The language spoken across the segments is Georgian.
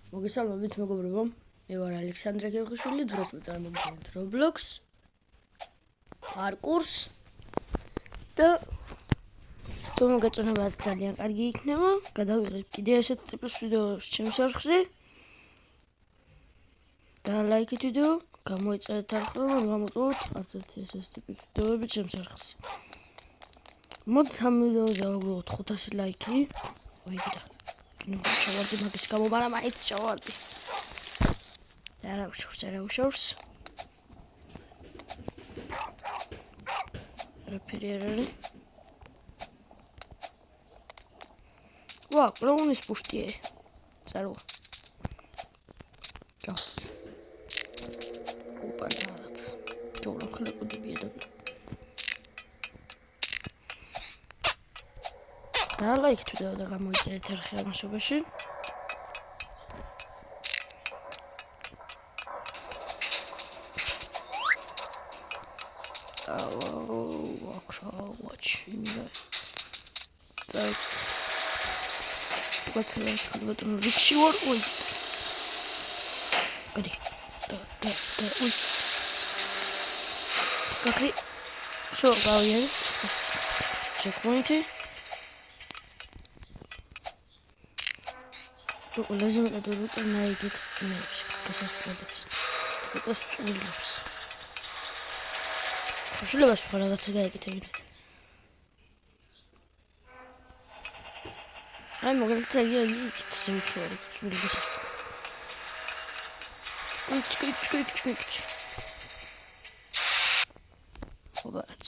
მოგესალმებით მეგობრებო, მე ვარ ალექსანდრე გევხიშვილი, დღეს ვწარმოგვიდგენთ Roblox პარკურს და თუმცა გაწონებათ ძალიან კარგი იქნება, გადავიღებ კიდე ესეთ ტიპის ვიდეოებს ჩემს არხზე და ლაიქით ვიდეო, გამოიწერეთ არხზე, რომ გამოტოვოთ არც ერთი ესეთ ტიპის ვიდეოები ჩემს არხზე. მოდით ამ ვიდეოზე ავუღოთ 500 ლაიქი. ვაიგდა. შევარდი მაგის გამო, მაგრამ მაინც შევარდი. არა უშავს. რაფერი არ არის. ვა, კროუნის პუშტიე. წარო. ოპა დაც. ჯორო ხლებოდი ბიედა. და ლაიქით ვიდეო და გამოიწერეთ არხი ამასობაში. watching that what's that button rich or oi gadi da oi kakri so gavien checkpoint to lazım da doğru naygit neymiş kasaslarız kasaslarız შეიძლება სხვა რაღაცა გაიგეთ. აი მოგეცა იქით ზემჩორი, წვილი გასასწრაფო. კიჩ. ობაც.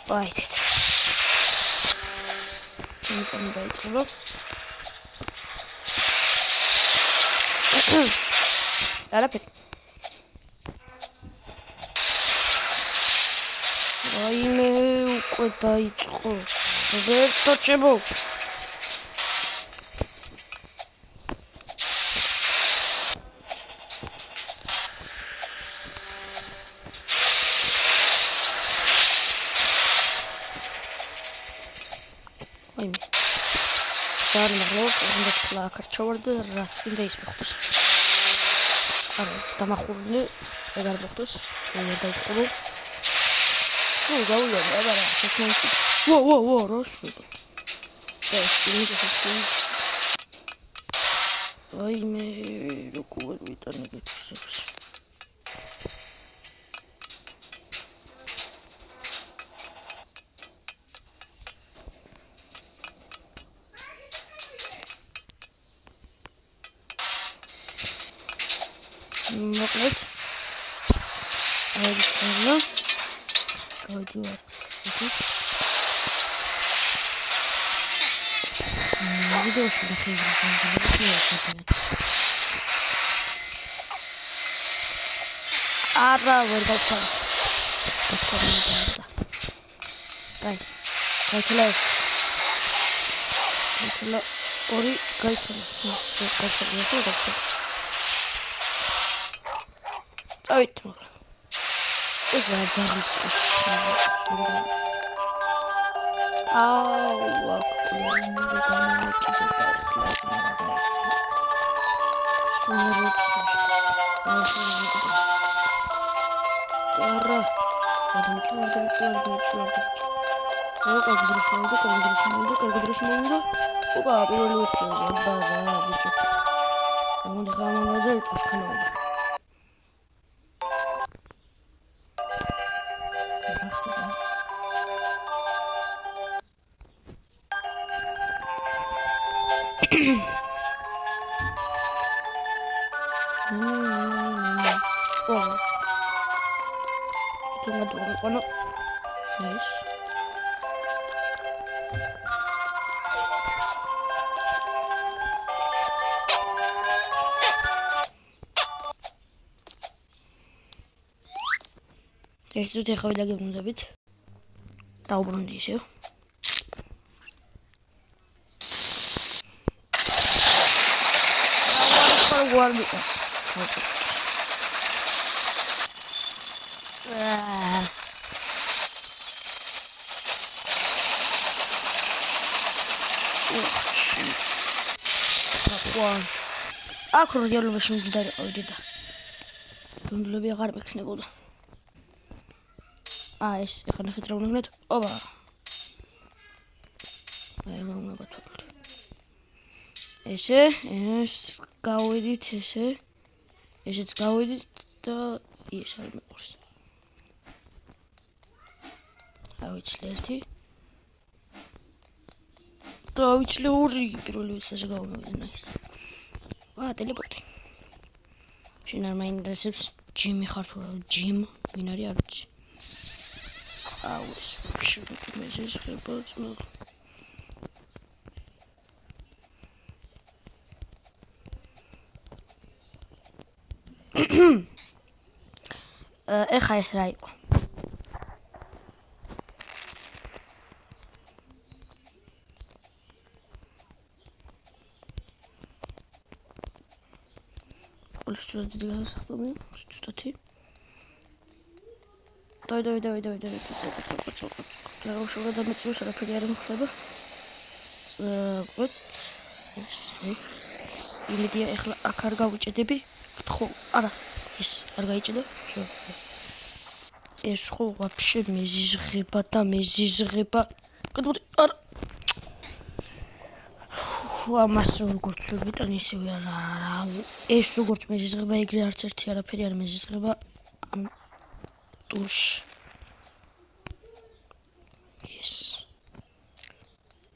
ვაიდეთ. ჩემი დაიწყება. არაფერი. რაიმე უკვე დაიწყო. რობერტო ჩემო. აიმე. არ ნახოთ, უნდა ჩავარდე, რაც მინდა ის მოხდეს. არა, დამახურული, ეგ არ მოხდეს, ვერ დავყურო. ნუ გავიარე, აბა რა, შექმნით. ვა, რა შედა. ეს ის. აიმე, როგორ ვიტანე გეცებს. მოკლედ აი ცოტა გავიდივართ იქით ვიდეოში დახედავთ არა ვერ გავხარ გაიჩლა ორი გაიჩლა Uit. Is waar Jarvis is. Wat Bueno, nice. ეს თუ ეხავი დაგებრუნდებით. დაუბრუნდი ისევ. ვარ მიყავს. აქ რეალობაში მჯდარი ყავდი და დუნდლები აღარ მექნებოდა. ეს ეხლა ნახეთ რა უნდა ვქნათ. ოპა. აი რა უნდა გათვალოთ. ეს გავედით ესეც გავედით და ეს არ მეყურს. ავიცლე ერთი. და ავიცლე ორი პირველი ვისაზე გავმოვიდნენ ის. ტელეპორტი. შენ არ მაინტერესებს ჯიმი ხარ თუ რა, ჯიმ ვინ არის არ ვიცი. ეს მეზეს ხება ძმა. ეხა ეს რა იყო? Oluşturdu diye saklamıyor. Stati. Давай. Τώρα უშუალოდ დამეწევს არაფერი არ მოხდება. вот. იმედია ეხლა აქ არ გავიჭედები. ხო, არა, ეს არ გაიჭედა. ეს ხო вообще მეზიზღება და მეზიზღება. კეთდი, არა. ამას როგორც ვიტან ისევე არა. ეს როგორც მეზიზღება ეგრე არც ერთი არაფერი არ მეზიზღება ამ ტურში.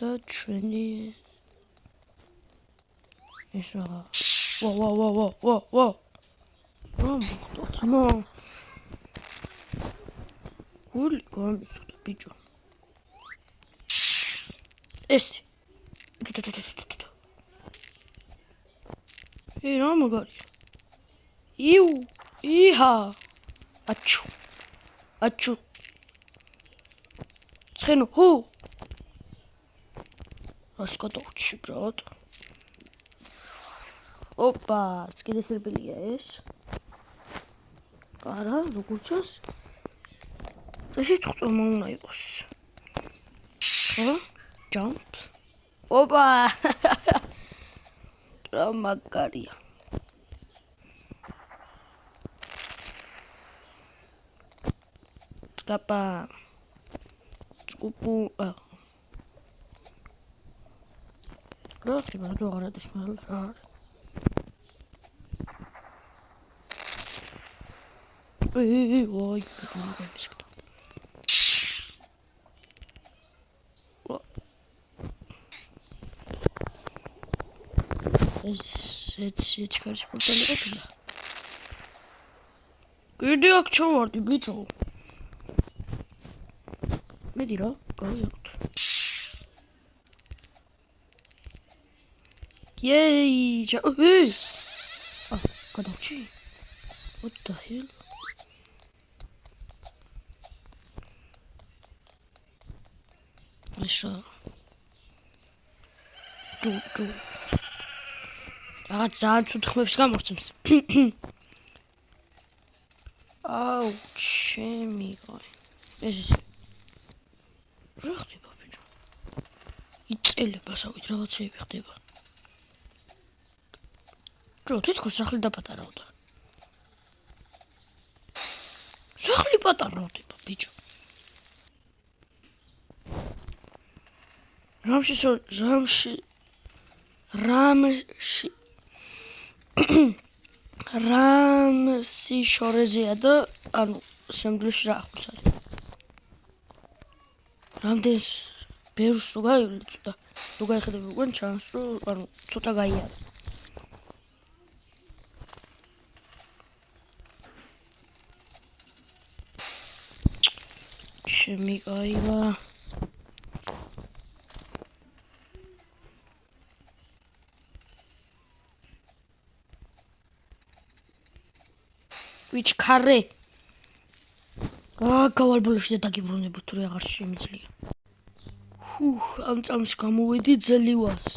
და ჩვენი ეს რა ვა რა გული გამიწოდა ბიჭო ეს რა მაგარია იჰა აჩუ ცხენო ჰუ Скотовчи, брат. Опа, скидай сербелия ეს. არა, როგორც ჩანს. ესე თქვა უნდა იყოს. ხო? Jump. Опа. რა მაგარია. Скапа. Скупу. რა ხდება რა აღარადეს მაგრამ რა ვაი გამიგებისკდა ეს ჩქარის პორტალი ყოფილა კიდე აქ ჩავარდი ბიჭო მედი რა გავიაროთ Yay! Hey! Gadavchi. What the hell? Așa. Tu. ძალიან თუ ხმებს გამორცემს. აუ, ჩემი გოი. ეს რა ხდება ბიჭო? იწელებასავით რაღაცები ხდება. თითქოს სახლი დაპატარავდა. სახლი პატარავდება, ბიჭო. რამში შორეზეა და ანუ შემდგომში რა ახლოს არის. რამდენს ბევრს რო გაივლიწო რო გაიხედები უკვე ჩანს რომ ანუ ცოტა გაიარა. შემიგაივა ვიჩქარე გავალბოლოში და დაგიბრუნებოთ თუ აღარ შემიძლია ამ წამს გამოვედი ძლივას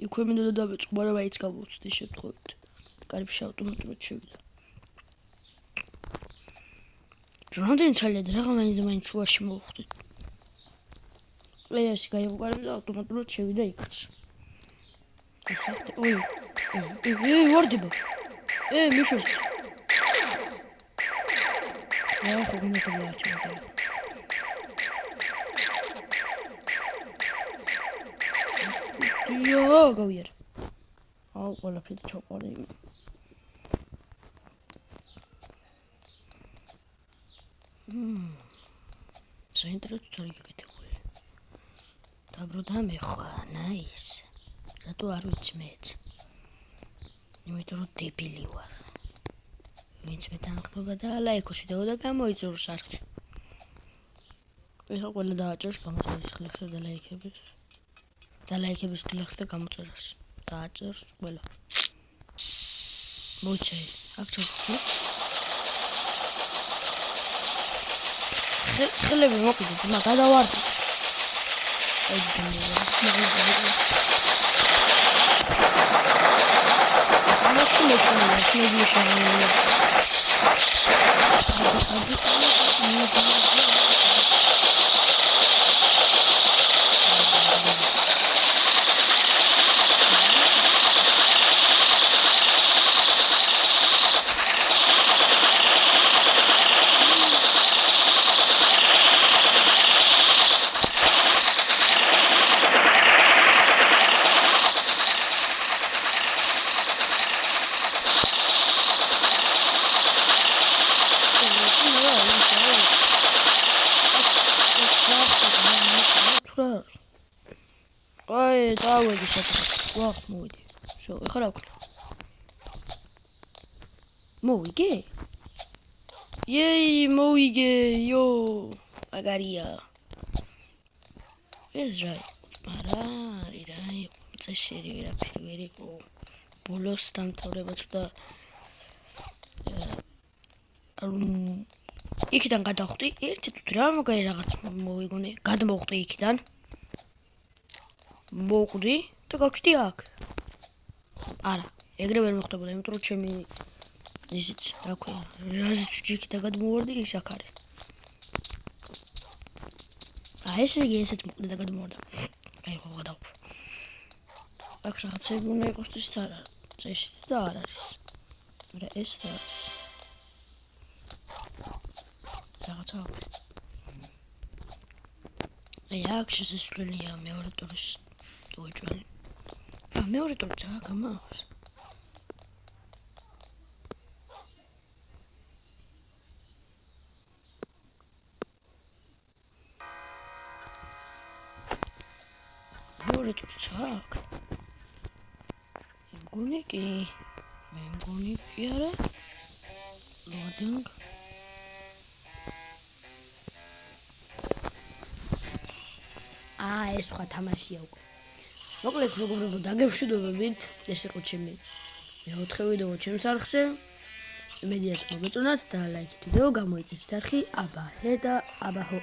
იქვე მინდოდა დავიწყო მაგრამ აიც გამოვწდი შემთხვევით კარიბში ავტომატურად შევიდა Რამდენი ცალია რა მაინც შუაში მოვხვდით. ეს გაიგვარი და ავტომატურად შევიდა იქაც. ეს ხდება. ვარდება. მიშო. ხო გუნდობლა ჩავდა. გავიარ. აუ ყველაფერი ჩაყარი. საინტერესო თორე გეკეთებული. დაბრუნდა მე ხა, ნაის. რატო არ ვიცი მეც? იმიტომ რომ დებილი ვარ. ვინც მე თანხმობა და ლაიქოში და გამოიწურს არხი. ეხლა ყველა დააჭერს გამოწერის ხლეხს და ლაიქებს. და ლაიქების ხლეხს და გამოწერას. დააჭერს ყველა. მოჩე, აქ ჩავდი. ხლები მოკიდე, ძმა გადავარდი. აი დავედი საერთოდ. ვახ, მოვიდი. შო, ეხლა რა ვქნა? მოვიგე? მოვიგე, იო, აგარია. ვერაი, რაი, წესერი ვერაფერი ვერ იყო. ბოლოს დამთავრებაც და იქიდან გადავხვდი, ერთი თუ რა მაგარი რაღაც მოვიგონე, გადმოვხვდი იქიდან. მოვკვდი და გავჩდი აქ. არა, ეგრე ვერ მოხდებოდა, იმიტომ რომ ჩემი ისიც, რა ქვია, რაზეც ჯიქიდან გადმოვარდი, ის აქ არის. ესე იგი, ესეც მოკვდი და გადმოვარდა. აი, ხო გადავხვდი. აქ რაღაცები უნდა იყოს წესი და არ არის. მაგრამ ეს რა არის? რაღაცა აქვს. აი, აქ შესასვლელია მეორე ტურის ტუეჭველი. მეორე ტურიც აქ ამაქვს. მეორე ტურიც აქ. მგონი კი არა. loading. ეს სხვა თამაშია უკვე. მოკლედ მეგობრებო, დაგემშვიდობებით. ეს იყო ჩემი მეოთხე ვიდეო ჩემს არხზე. იმედია მოგეწონათ და ლაიქით ვიდეო, გამოიწევთ არხი, აბა ჰე და აბა ჰო.